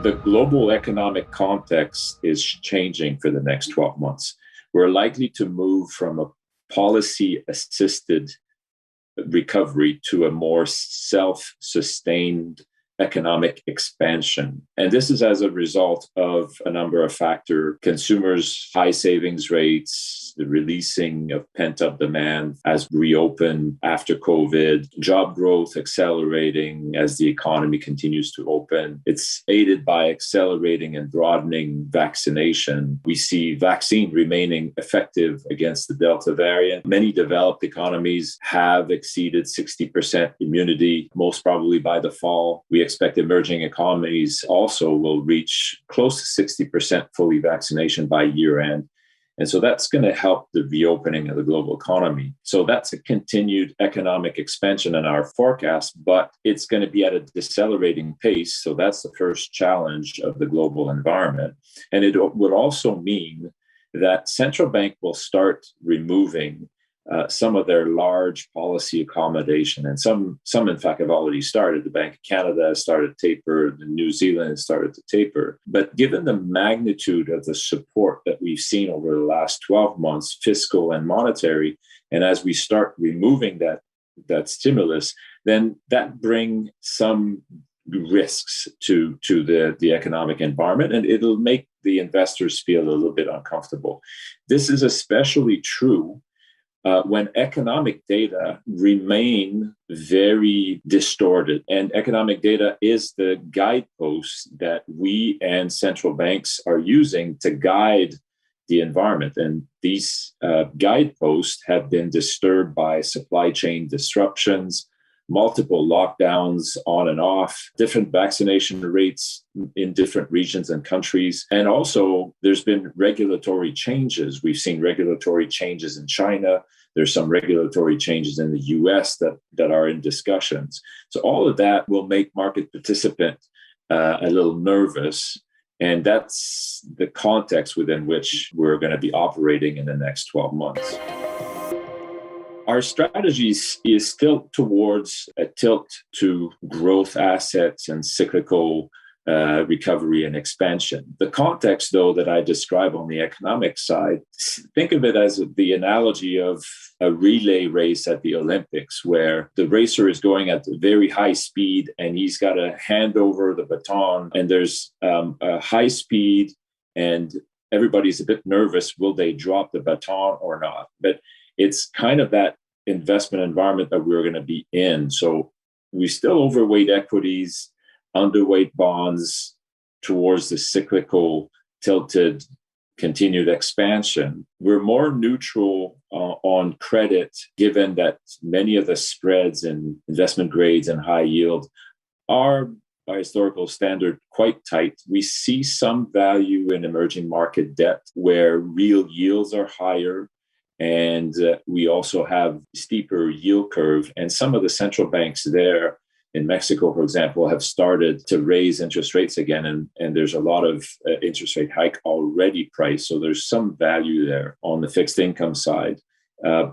The global economic context is changing for the next 12 months. We're likely to move from a policy-assisted recovery to a more self-sustained economic expansion. And this is as a result of a number of factors: consumers' high savings rates, the releasing of pent-up demand as we reopen after COVID, job growth accelerating as the economy continues to open. It's aided by accelerating and broadening vaccination. We see vaccine remaining effective against the Delta variant. Many developed economies have exceeded 60% immunity, most probably by the fall. We expect emerging economies also will reach close to 60% fully vaccination by year end. And so that's going to help the reopening of the global economy. So that's a continued economic expansion in our forecast, but it's going to be at a decelerating pace. So that's the first challenge of the global environment. And it would also mean that central bank will start removing some of their large policy accommodation. And some in fact, have already started. The Bank of Canada has started to taper. New Zealand has started to taper. But given the magnitude of the support that we've seen over the last 12 months, fiscal and monetary, and as we start removing that stimulus, then that brings some risks to the economic environment, and it'll make the investors feel a little bit uncomfortable. This is especially true when economic data remain very distorted. And economic data is the guidepost that we and central banks are using to guide the environment. And these guideposts have been disturbed by supply chain disruptions, multiple lockdowns on and off, different vaccination rates in different regions and countries. And also, there's been regulatory changes. We've seen regulatory changes in China. There's some regulatory changes in the US that are in discussions. So all of that will make market participants a little nervous. And that's the context within which we're going to be operating in the next 12 months. Our strategy is still towards a tilt to growth assets and cyclical recovery and expansion. The context, though, that I describe on the economic side, think of it as the analogy of a relay race at the Olympics, where the racer is going at very high speed and he's got to hand over the baton, and there's a high speed and everybody's a bit nervous. Will they drop the baton or not? But it's kind of that investment environment that we're going to be in. So we still overweight equities, underweight bonds towards the cyclical tilted continued expansion. We're more neutral on credit, given that many of the spreads in investment grades and high yield are, by historical standard, quite tight. We see some value in emerging market debt where real yields are higher. And we also have steeper yield curve. And some of the central banks there in Mexico, for example, have started to raise interest rates again. And there's a lot of interest rate hike already priced. So there's some value there on the fixed income side.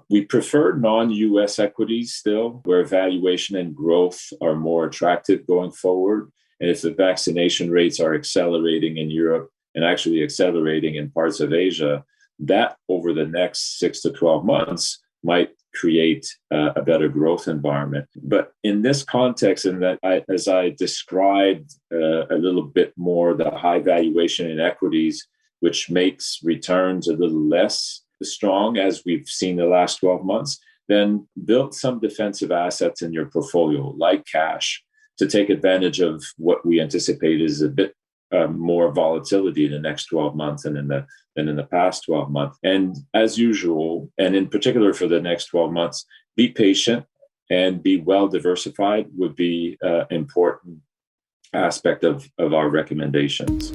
We prefer non-US equities still, where valuation and growth are more attractive going forward. And if the vaccination rates are accelerating in Europe and actually accelerating in parts of Asia, that over the next 6 to 12 months might create a better growth environment. But in this context, and that as I described a little bit more, the high valuation in equities, which makes returns a little less strong as we've seen the last 12 months, then build some defensive assets in your portfolio, like cash, to take advantage of what we anticipate is a bit more volatility in the next 12 months than in the past 12 months. And as usual, and in particular for the next 12 months, be patient and be well diversified would be an important aspect of our recommendations.